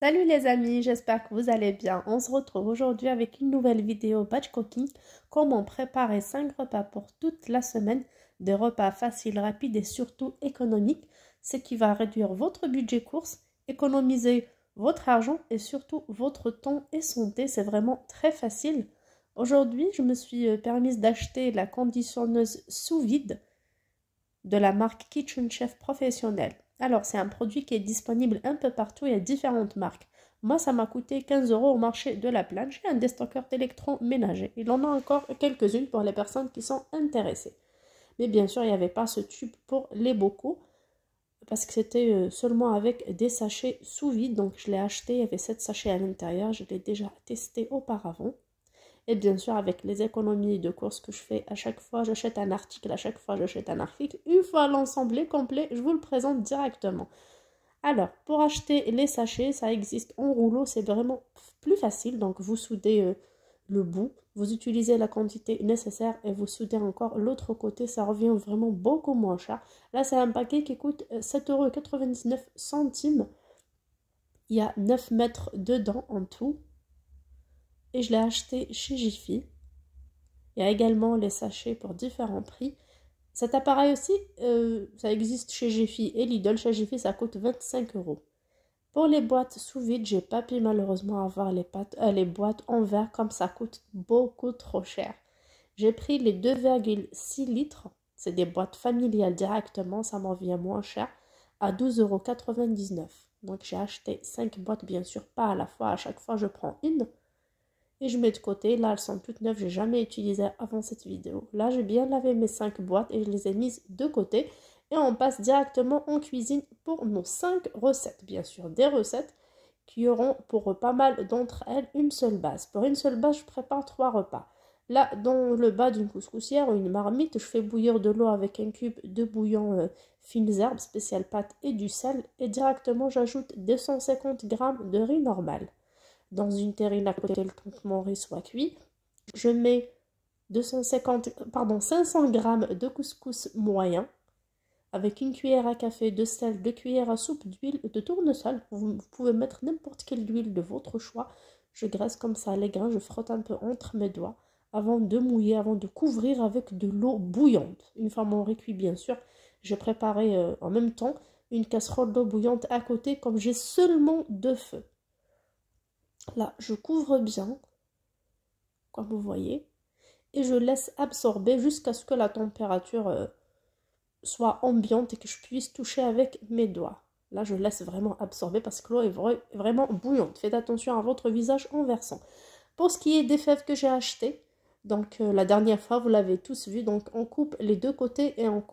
Salut les amis, j'espère que vous allez bien. On se retrouve aujourd'hui avec une nouvelle vidéo batch cooking. Comment préparer 5 repas pour toute la semaine. Des repas faciles, rapides et surtout économiques. Ce qui va réduire votre budget course, économiser votre argent et surtout votre temps et santé. C'est vraiment très facile. Aujourd'hui, je me suis permise d'acheter la conditionneuse sous vide de la marque Kitchen Chef Professionnel. Alors, c'est un produit qui est disponible un peu partout, il y a différentes marques. Moi, ça m'a coûté 15 € au marché de la Plage. J'ai un déstockeur d'électroménager. Il en a encore quelques-unes pour les personnes qui sont intéressées. Mais bien sûr, il n'y avait pas ce tube pour les bocaux parce que c'était seulement avec des sachets sous vide. Donc, je l'ai acheté, il y avait 7 sachets à l'intérieur. Je l'ai déjà testé auparavant. Et bien sûr, avec les économies de courses que je fais, à chaque fois j'achète un article, à chaque fois j'achète un article. Une fois l'ensemble est complet, je vous le présente directement. Alors, pour acheter les sachets, ça existe en rouleau, c'est vraiment plus facile. Donc, vous soudez le bout, vous utilisez la quantité nécessaire et vous soudez encore l'autre côté. Ça revient vraiment beaucoup moins cher. Là, c'est un paquet qui coûte 7,99 €. Il y a 9 mètres dedans en tout. Et je l'ai acheté chez Jiffy. Il y a également les sachets pour différents prix. Cet appareil aussi, ça existe chez Jiffy et Lidl. Chez Jiffy, ça coûte 25 €. Pour les boîtes sous vide, j'ai pas pu malheureusement avoir les boîtes en verre comme ça coûte beaucoup trop cher. J'ai pris les 2,6 litres. C'est des boîtes familiales directement, ça m'en vient moins cher, à 12,99 €. Donc j'ai acheté 5 boîtes, bien sûr, pas à la fois. À chaque fois, je prends une. Et je mets de côté. Là, elles sont toutes neuves. J'ai jamais utilisé avant cette vidéo. Là, j'ai bien lavé mes 5 boîtes et je les ai mises de côté. Et on passe directement en cuisine pour nos 5 recettes. Bien sûr, des recettes qui auront pour pas mal d'entre elles une seule base. Pour une seule base, je prépare 3 repas. Là, dans le bas d'une couscoussière ou une marmite, je fais bouillir de l'eau avec un cube de bouillon fines herbes, spécial pâte et du sel. Et directement, j'ajoute 250 g de riz normal. Dans une terrine à côté le temps que mon riz soit cuit, je mets 500 g de couscous moyen avec une cuillère à café de sel, 2 cuillères à soupe d'huile de tournesol. Vous pouvez mettre n'importe quelle huile de votre choix. Je graisse comme ça les grains, je frotte un peu entre mes doigts avant de mouiller, avant de couvrir avec de l'eau bouillante. Une fois mon riz cuit, bien sûr, j'ai préparé en même temps une casserole d'eau bouillante à côté comme j'ai seulement 2 feux. Là, je couvre bien, comme vous voyez, et je laisse absorber jusqu'à ce que la température soit ambiante et que je puisse toucher avec mes doigts. Là, je laisse vraiment absorber parce que l'eau est vraiment bouillante. Faites attention à votre visage en versant. Pour ce qui est des fèves que j'ai achetées, donc la dernière fois, vous l'avez tous vu, donc on coupe les deux côtés et on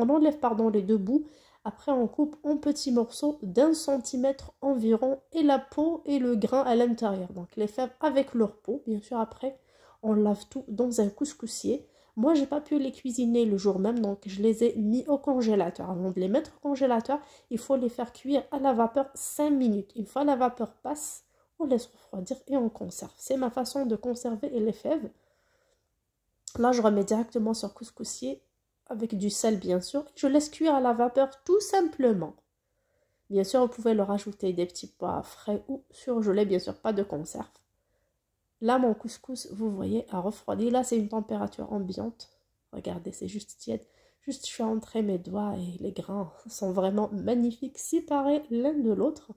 enlève les deux bouts. Après, on coupe en petits morceaux d'1 centimètre environ et la peau et le grain à l'intérieur. Donc les fèves avec leur peau. Bien sûr, après, on lave tout dans un couscoussier. Moi, j'ai pas pu les cuisiner le jour même, donc je les ai mis au congélateur. Avant de les mettre au congélateur, il faut les faire cuire à la vapeur 5 minutes. Une fois la vapeur passe, on laisse refroidir et on conserve. C'est ma façon de conserver les fèves. Là, je remets directement sur couscoussier avec du sel, bien sûr. Je laisse cuire à la vapeur tout simplement. Bien sûr, vous pouvez leur ajouter des petits pois frais ou surgelés, bien sûr, pas de conserve. Là, mon couscous, vous voyez, a refroidi. Là, c'est une température ambiante. Regardez, c'est juste tiède. Juste, je fais entrer mes doigts et les grains sont vraiment magnifiques, séparés l'un de l'autre.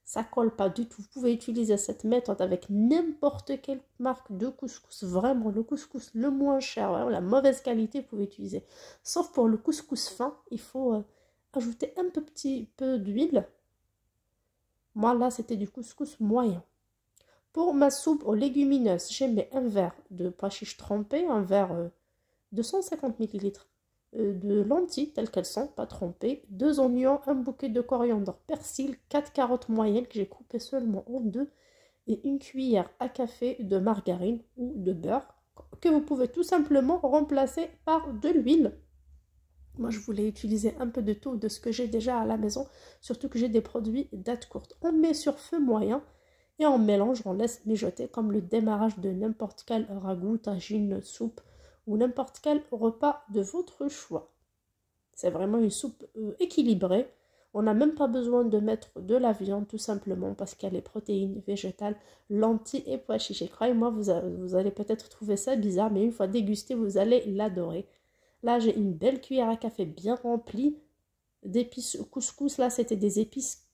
Ça colle pas du tout. Vous pouvez utiliser cette méthode avec n'importe quelle marque de couscous. Vraiment, le couscous le moins cher, vraiment, la mauvaise qualité, vous pouvez utiliser. Sauf pour le couscous fin, il faut ajouter un petit peu d'huile. Moi, là, c'était du couscous moyen. Pour ma soupe aux légumineuses, j'ai mis un verre de pois chiches trempés, un verre de 150 ml de lentilles telles qu'elles sont, pas trempées, 2 oignons, un bouquet de coriandre, persil, 4 carottes moyennes que j'ai coupées seulement en deux et une cuillère à café de margarine ou de beurre que vous pouvez tout simplement remplacer par de l'huile. Moi, je voulais utiliser un peu de tout de ce que j'ai déjà à la maison, surtout que j'ai des produits date courte. On met sur feu moyen et on mélange, on laisse mijoter comme le démarrage de n'importe quel ragoût, tagine, soupe ou n'importe quel repas de votre choix. C'est vraiment une soupe équilibrée. On n'a même pas besoin de mettre de la viande, tout simplement, parce qu'il y a les protéines végétales, lentilles et pois chiches. Et croyez-moi, vous allez peut-être trouver ça bizarre, mais une fois dégusté, vous allez l'adorer. Là, j'ai une belle cuillère à café bien remplie d'épices couscous. Là, c'était des épices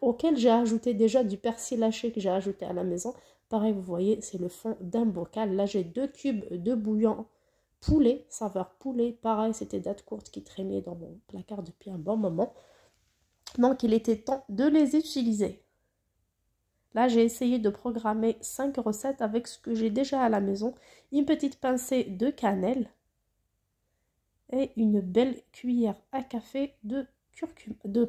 auxquelles j'ai ajouté déjà du persil haché que j'ai ajouté à la maison. Pareil, vous voyez, c'est le fond d'un bocal. Là, j'ai 2 cubes de bouillon poulet, saveur poulet. Pareil, c'était date courte qui traînait dans mon placard depuis un bon moment. Donc, il était temps de les utiliser. Là, j'ai essayé de programmer 5 recettes avec ce que j'ai déjà à la maison. Une petite pincée de cannelle et une belle cuillère à café de curcuma, de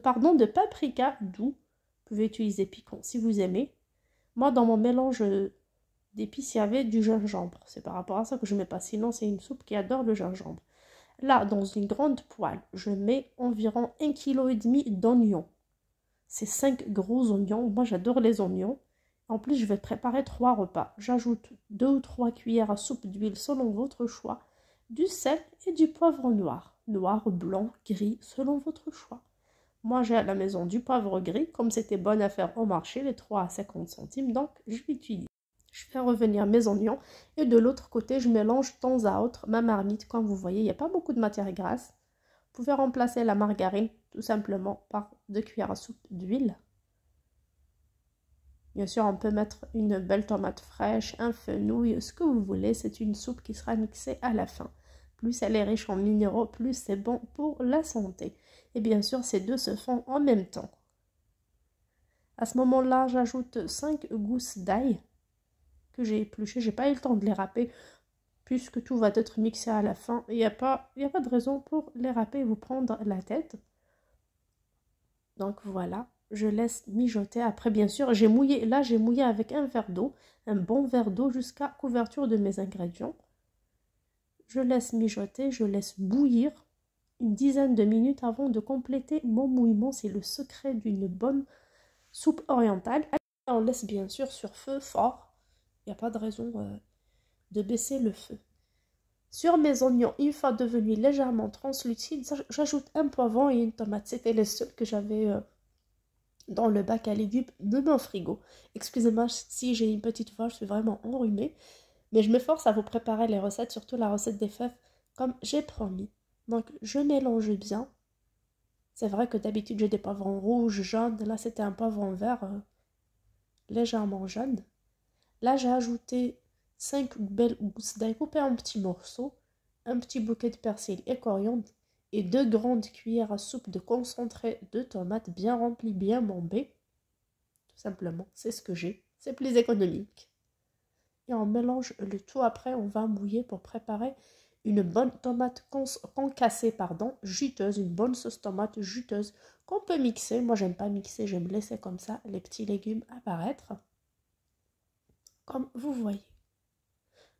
paprika doux. Vous pouvez utiliser piquant si vous aimez. Moi, dans mon mélange d'épices, il y avait du gingembre. C'est par rapport à ça que je ne mets pas. Sinon, c'est une soupe qui adore le gingembre. Là, dans une grande poêle, je mets environ 1,5 kg d'oignons. C'est 5 gros oignons. Moi, j'adore les oignons. En plus, je vais préparer 3 repas. J'ajoute 2 ou 3 cuillères à soupe d'huile selon votre choix, du sel et du poivre noir. Noir, blanc, gris, selon votre choix. Moi, j'ai à la maison du poivre gris. Comme c'était bonne à faire au marché, les 3 à 50 centimes, donc je l'utilise. Je fais revenir mes oignons et de l'autre côté, je mélange de temps à autre ma marmite. Comme vous voyez, il n'y a pas beaucoup de matière grasse. Vous pouvez remplacer la margarine tout simplement par 2 cuillères à soupe d'huile. Bien sûr, on peut mettre une belle tomate fraîche, un fenouil, ce que vous voulez. C'est une soupe qui sera mixée à la fin. Plus elle est riche en minéraux, plus c'est bon pour la santé. Et bien sûr, ces deux se font en même temps. À ce moment-là, j'ajoute 5 gousses d'ail que j'ai épluchées. Je n'ai pas eu le temps de les râper puisque tout va être mixé à la fin. Il n'y a pas de raison pour les râper et vous prendre la tête. Donc voilà, je laisse mijoter. Après, bien sûr, j'ai mouillé avec un verre d'eau, un bon verre d'eau jusqu'à couverture de mes ingrédients. Je laisse mijoter, je laisse bouillir une dizaine de minutes avant de compléter mon mouillement. C'est le secret d'une bonne soupe orientale. On laisse bien sûr sur feu fort. Il n'y a pas de raison de baisser le feu. Sur mes oignons, une fois devenus légèrement translucides, j'ajoute un poivron et une tomate. C'était les seuls que j'avais dans le bac à légumes de mon frigo. Excusez-moi si j'ai une petite voix, je suis vraiment enrhumée. Mais je me force à vous préparer les recettes, surtout la recette des fèves, comme j'ai promis. Donc, je mélange bien. C'est vrai que d'habitude, j'ai des poivrons rouges, jaunes. Là, c'était un poivron vert légèrement jaune. Là, j'ai ajouté 5 belles gousses d'ail coupées en petits morceaux, un petit bouquet de persil et coriandre et 2 grandes cuillères à soupe de concentré de tomates bien remplies, bien bombées. Tout simplement, c'est ce que j'ai. C'est plus économique. Et on mélange le tout. Après, on va mouiller pour préparer une bonne tomate concassée, juteuse, une bonne sauce tomate juteuse qu'on peut mixer. Moi, j'aime pas mixer, j'aime laisser comme ça les petits légumes apparaître. Comme vous voyez.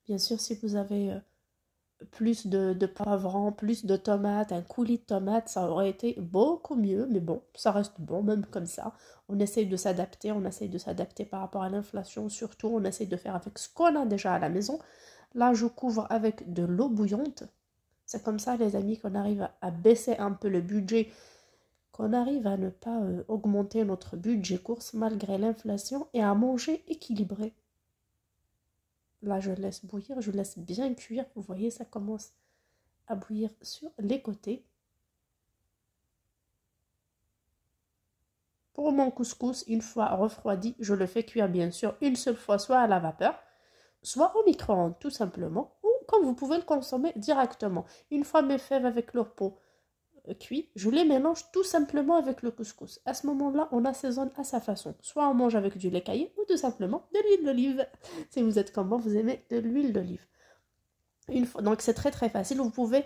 Bien sûr, si vous avez plus de poivrons, plus de tomates, un coulis de tomates, ça aurait été beaucoup mieux. Mais bon, ça reste bon, même comme ça. On essaye de s'adapter, par rapport à l'inflation. Surtout, on essaye de faire avec ce qu'on a déjà à la maison. Là, je couvre avec de l'eau bouillante. C'est comme ça, les amis, qu'on arrive à baisser un peu le budget, qu'on arrive à ne pas augmenter notre budget course malgré l'inflation et à manger équilibré. Là, je laisse bouillir, je laisse bien cuire. Vous voyez, ça commence à bouillir sur les côtés. Pour mon couscous, une fois refroidi, je le fais cuire bien sûr une seule fois, soit à la vapeur, soit au micro-ondes tout simplement, ou comme vous pouvez le consommer directement. Une fois mes fèves avec leur peau cuit, je les mélange tout simplement avec le couscous. À ce moment-là, on assaisonne à sa façon. Soit on mange avec du lait caillé ou tout simplement de l'huile d'olive. Si vous êtes comme moi, vous aimez de l'huile d'olive. Donc c'est très très facile. Vous pouvez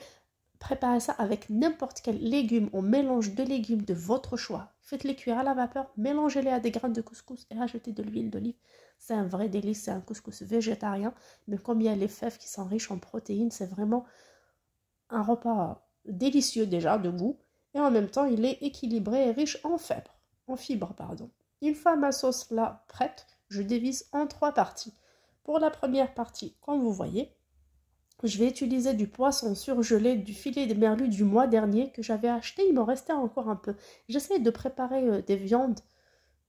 préparer ça avec n'importe quel légume ou mélange de légumes de votre choix. Faites-les cuire à la vapeur, mélangez-les à des grains de couscous et rajoutez de l'huile d'olive. C'est un vrai délice, c'est un couscous végétarien. Mais comme il y a les fèves qui sont riches en protéines, c'est vraiment un repas délicieux déjà de goût. Et en même temps, il est équilibré et riche en fibres. Une fois ma sauce là prête, je divise en 3 parties. Pour la première partie, comme vous voyez, Je vais utiliser du poisson surgelé, du filet de merlu du mois dernier que j'avais acheté. Il m'en restait encore un peu. J'essaie de préparer des viandes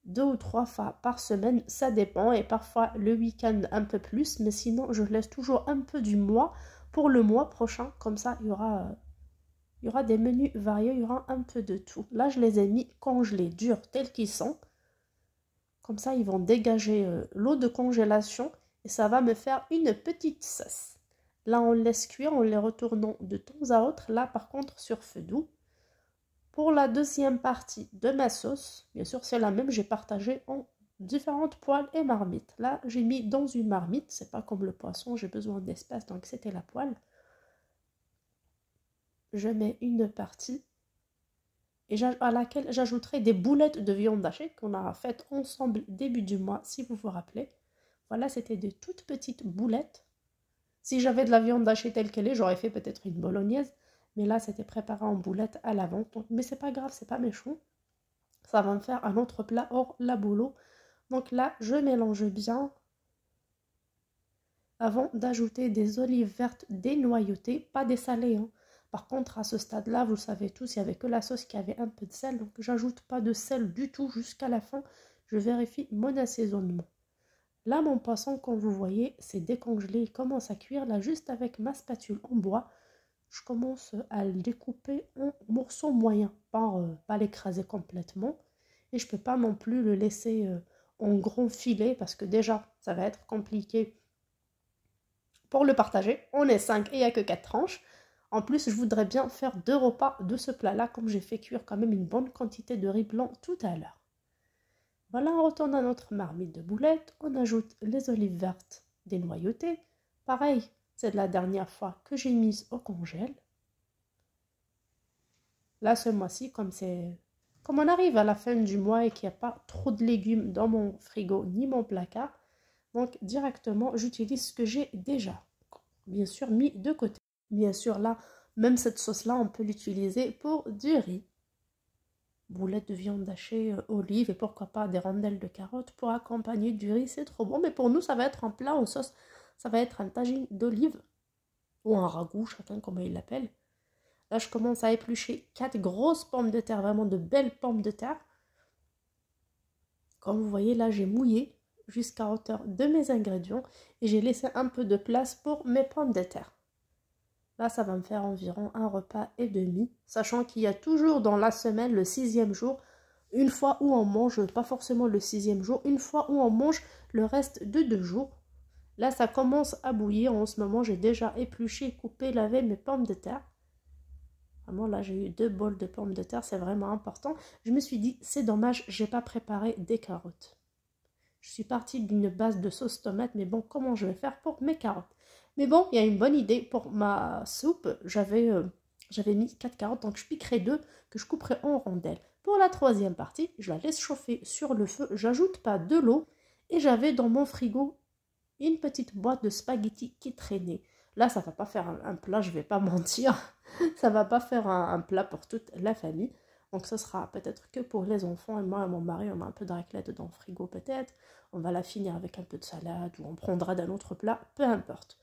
2 ou 3 fois par semaine. Ça dépend. Et parfois le week-end un peu plus. Mais sinon, je laisse toujours un peu du mois pour le mois prochain. Comme ça, il y aura des menus variés. Il y aura un peu de tout. Là, je les ai mis congelés, durs, tels qu'ils sont. Comme ça, ils vont dégager l'eau de congélation. Et ça va me faire une petite sauce. Là, on laisse cuire en les retournant de temps à autre. Là, par contre, sur feu doux. Pour la deuxième partie de ma sauce, bien sûr, c'est la même. J'ai partagé en différentes poêles et marmites. Là, j'ai mis dans une marmite. C'est pas comme le poisson, j'ai besoin d'espace, donc c'était la poêle. Je mets une partie et à laquelle j'ajouterai des boulettes de viande hachée qu'on a faites ensemble début du mois, si vous vous rappelez. Voilà, c'était de toutes petites boulettes. Si j'avais de la viande hachée telle qu'elle est, j'aurais fait peut-être une bolognaise. Mais là, c'était préparé en boulettes à l'avant. Mais c'est pas grave, c'est pas méchant. Ça va me faire un autre plat hors la boulot. Donc là, je mélange bien. Avant d'ajouter des olives vertes dénoyautées, pas des salées. Hein. Par contre, à ce stade-là, vous le savez tous, il n'y avait que la sauce qui avait un peu de sel. Donc j'ajoute pas de sel du tout jusqu'à la fin. Je vérifie mon assaisonnement. Là, mon poisson, comme vous voyez, c'est décongelé. Il commence à cuire. Là, juste avec ma spatule en bois, je commence à le découper en morceaux moyens. Pas l'écraser complètement. Et je ne peux pas non plus le laisser en gros filet parce que déjà, ça va être compliqué pour le partager. On est 5 et il n'y a que 4 tranches. En plus, je voudrais bien faire 2 repas de ce plat-là, comme j'ai fait cuire quand même une bonne quantité de riz blanc tout à l'heure. Voilà, on retourne à notre marmite de boulettes, on ajoute les olives vertes dénoyautées. Pareil, c'est de la dernière fois que j'ai mise au congèle. Là, ce mois-ci, comme on arrive à la fin du mois et qu'il n'y a pas trop de légumes dans mon frigo ni mon placard, donc directement, j'utilise ce que j'ai déjà, bien sûr, mis de côté. Bien sûr, là, même cette sauce-là, on peut l'utiliser pour du riz. Boulettes de viande hachée, olives et pourquoi pas des rondelles de carottes pour accompagner du riz, c'est trop bon. Mais pour nous, ça va être un plat en sauce, ça va être un tagine d'olives ou un ragoût, chacun comment il l'appelle. Là, je commence à éplucher 4 grosses pommes de terre, vraiment de belles pommes de terre. Comme vous voyez, là, j'ai mouillé jusqu'à hauteur de mes ingrédients et j'ai laissé un peu de place pour mes pommes de terre. Là, ça va me faire environ un repas et demi, sachant qu'il y a toujours dans la semaine, le 6e jour, une fois où on mange, pas forcément le 6e jour, une fois où on mange le reste de 2 jours. Là, ça commence à bouillir. En ce moment, j'ai déjà épluché, coupé, lavé mes pommes de terre. Vraiment, là, j'ai eu 2 bols de pommes de terre, c'est vraiment important. Je me suis dit, c'est dommage, j'ai pas préparé des carottes. Je suis partie d'une base de sauce tomate, mais bon, comment je vais faire pour mes carottes? Mais bon, il y a une bonne idée pour ma soupe. J'avais mis 4 carottes, donc je piquerai 2 que je couperai en rondelles. Pour la troisième partie, je la laisse chauffer sur le feu. J'ajoute pas de l'eau. Et j'avais dans mon frigo une petite boîte de spaghettis qui traînait. Là, ça va pas faire un plat, je vais pas mentir. Ça va pas faire un plat pour toute la famille. Donc ce sera peut-être que pour les enfants. Et moi et mon mari, on a un peu de raclette dans le frigo peut-être. On va la finir avec un peu de salade ou on prendra d'un autre plat, peu importe.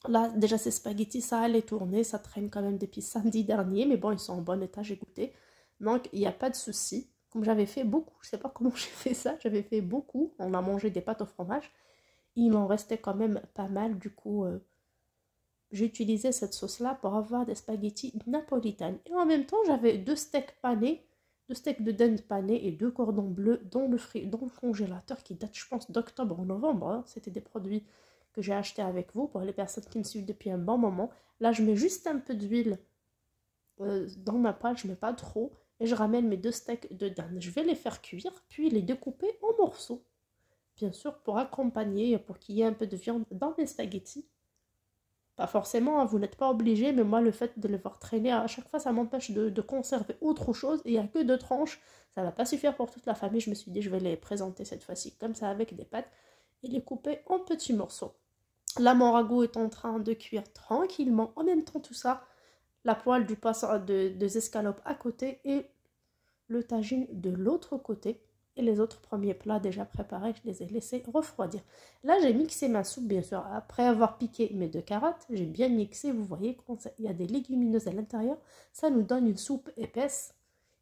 Là, déjà, ces spaghettis, ça allait tourner, ça traîne quand même depuis samedi dernier, mais bon, ils sont en bon état, j'ai goûté. Donc, il n'y a pas de souci. Comme j'avais fait beaucoup, je ne sais pas comment j'ai fait ça, j'avais fait beaucoup. On a mangé des pâtes au fromage. Il m'en restait quand même pas mal, du coup, j'ai utilisé cette sauce-là pour avoir des spaghettis napolitaines. Et en même temps, j'avais 2 steaks panés, 2 steaks de dinde panés et 2 cordons bleus dans le congélateur qui date, je pense, d'octobre ou novembre. Hein. C'était des produits que j'ai acheté avec vous pour les personnes qui me suivent depuis un bon moment. Là, je mets juste un peu d'huile dans ma poêle, je ne mets pas trop. Et je ramène mes 2 steaks de dinde. Je vais les faire cuire, puis les découper en morceaux. Bien sûr, pour accompagner, pour qu'il y ait un peu de viande dans mes spaghettis. Pas forcément, hein, vous n'êtes pas obligé, mais moi, le fait de les voir traîner, à chaque fois, ça m'empêche de conserver autre chose. Et il n'y a que 2 tranches, ça ne va pas suffire pour toute la famille. Je me suis dit, je vais les présenter cette fois-ci comme ça avec des pâtes et les couper en petits morceaux. Là, mon ragoût est en train de cuire tranquillement. En même temps, tout ça, la poêle du poisson des escalopes à côté et le tagine de l'autre côté. Et les autres premiers plats déjà préparés, je les ai laissés refroidir. Là, j'ai mixé ma soupe, bien sûr. Après avoir piqué mes 2 carottes, j'ai bien mixé. Vous voyez, quand il y a des légumineuses à l'intérieur, ça nous donne une soupe épaisse.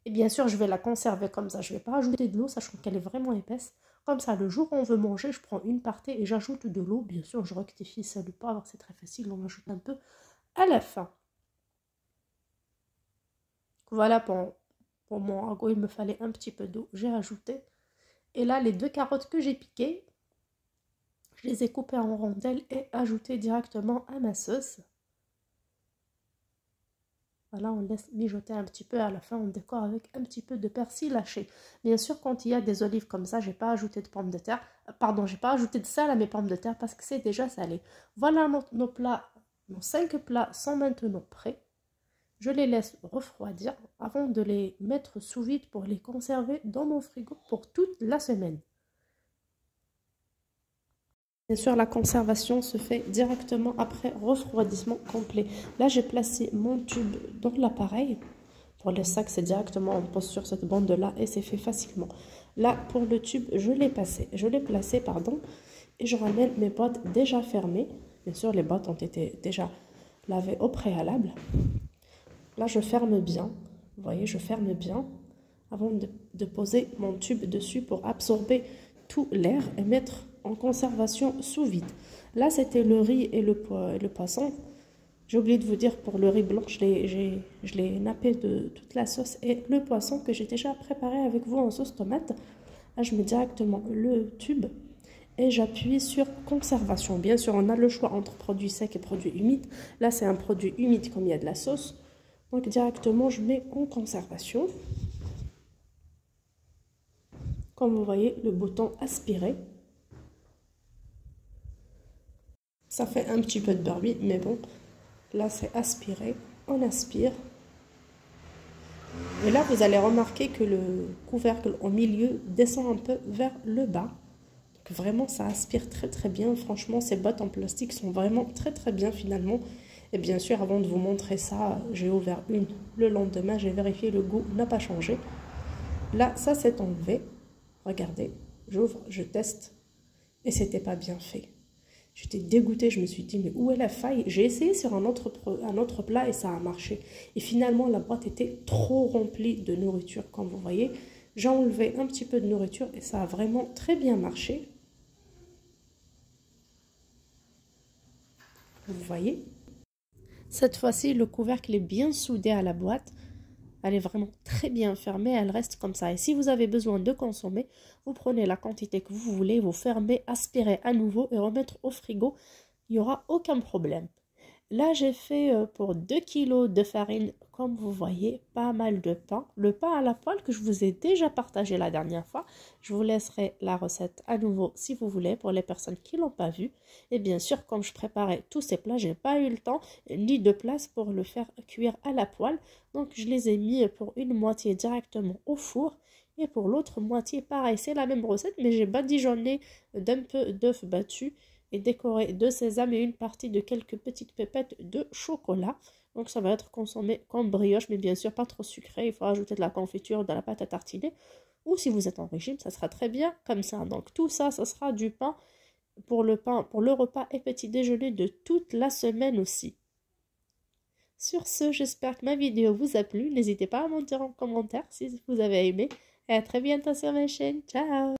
Et bien sûr, je vais la conserver comme ça. Je ne vais pas ajouter de l'eau, sachant qu'elle est vraiment épaisse. Comme ça, le jour où on veut manger, je prends une partie et j'ajoute de l'eau. Bien sûr, je rectifie ça du poivre, c'est très facile. On ajoute un peu à la fin. Voilà, pour mon ragoût, il me fallait un petit peu d'eau. J'ai ajouté. Et là, les 2 carottes que j'ai piquées, je les ai coupées en rondelles et ajoutées directement à ma sauce. Voilà, on laisse mijoter un petit peu. À la fin, on décore avec un petit peu de persil haché. Bien sûr, quand il y a des olives comme ça, je n'ai pas ajouté de pommes de terre. Pardon, j'ai pas ajouté de sel à mes pommes de terre parce que c'est déjà salé. Voilà, nos plats, nos 5 plats sont maintenant prêts. Je les laisse refroidir avant de les mettre sous vide pour les conserver dans mon frigo pour toute la semaine. Bien sûr, la conservation se fait directement après refroidissement complet. Là, j'ai placé mon tube dans l'appareil. Pour les sacs, c'est directement, on pose sur cette bande-là et c'est fait facilement. Là, pour le tube, je l'ai placé, et je ramène mes boîtes déjà fermées. Bien sûr, les boîtes ont été déjà lavées au préalable. Là, je ferme bien. Vous voyez, je ferme bien avant de poser mon tube dessus pour absorber tout l'air et mettre en conservation sous vide. Là, c'était le riz et le poisson. J'ai oublié de vous dire, pour le riz blanc, je l'ai nappé de toute la sauce et le poisson que j'ai déjà préparé avec vous en sauce tomate. Là, je mets directement le tube et j'appuie sur conservation. Bien sûr, on a le choix entre produits secs et produits humides. Là, c'est un produit humide comme il y a de la sauce. Donc, directement, je mets en conservation. Comme vous voyez, le bouton aspirer. Ça fait un petit peu de bruit, mais bon, là, c'est aspirer. On aspire. Et là, vous allez remarquer que le couvercle au milieu descend un peu vers le bas. Donc, vraiment, ça aspire très, très bien. Franchement, ces boîtes en plastique sont vraiment très, très bien finalement. Et bien sûr, avant de vous montrer ça, j'ai ouvert une le lendemain. J'ai vérifié, le goût n'a pas changé. Là, ça s'est enlevé. Regardez, j'ouvre, je teste. Et c'était pas bien fait. J'étais dégoûtée, je me suis dit, mais où est la faille? J'ai essayé sur un autre plat et ça a marché. Et finalement, la boîte était trop remplie de nourriture, comme vous voyez. J'ai enlevé un petit peu de nourriture et ça a vraiment très bien marché. Vous voyez? Cette fois-ci, le couvercle est bien soudé à la boîte. Elle est vraiment très bien fermée, elle reste comme ça. Et si vous avez besoin de consommer, vous prenez la quantité que vous voulez, vous fermez, aspirez à nouveau et remettre au frigo. Il n'y aura aucun problème. Là, j'ai fait pour 2 kg de farine, comme vous voyez, pas mal de pain. Le pain à la poêle que je vous ai déjà partagé la dernière fois. Je vous laisserai la recette à nouveau si vous voulez pour les personnes qui ne l'ont pas vue. Et bien sûr, comme je préparais tous ces plats, je n'ai pas eu le temps ni de place pour le faire cuire à la poêle. Donc, je les ai mis pour une moitié directement au four. Et pour l'autre moitié, pareil, c'est la même recette, mais j'ai badigeonné d'un peu d'œuf battu et décoré de sésame et une partie de quelques petites pépettes de chocolat. Donc ça va être consommé comme brioche, mais bien sûr pas trop sucré. Il faut ajouter de la confiture, de la pâte à tartiner. Ou si vous êtes en régime, ça sera très bien comme ça. Donc tout ça, ça sera du pain pour le repas et petit déjeuner de toute la semaine aussi. Sur ce, j'espère que ma vidéo vous a plu. N'hésitez pas à m'en dire en commentaire si vous avez aimé. Et à très bientôt sur ma chaîne. Ciao!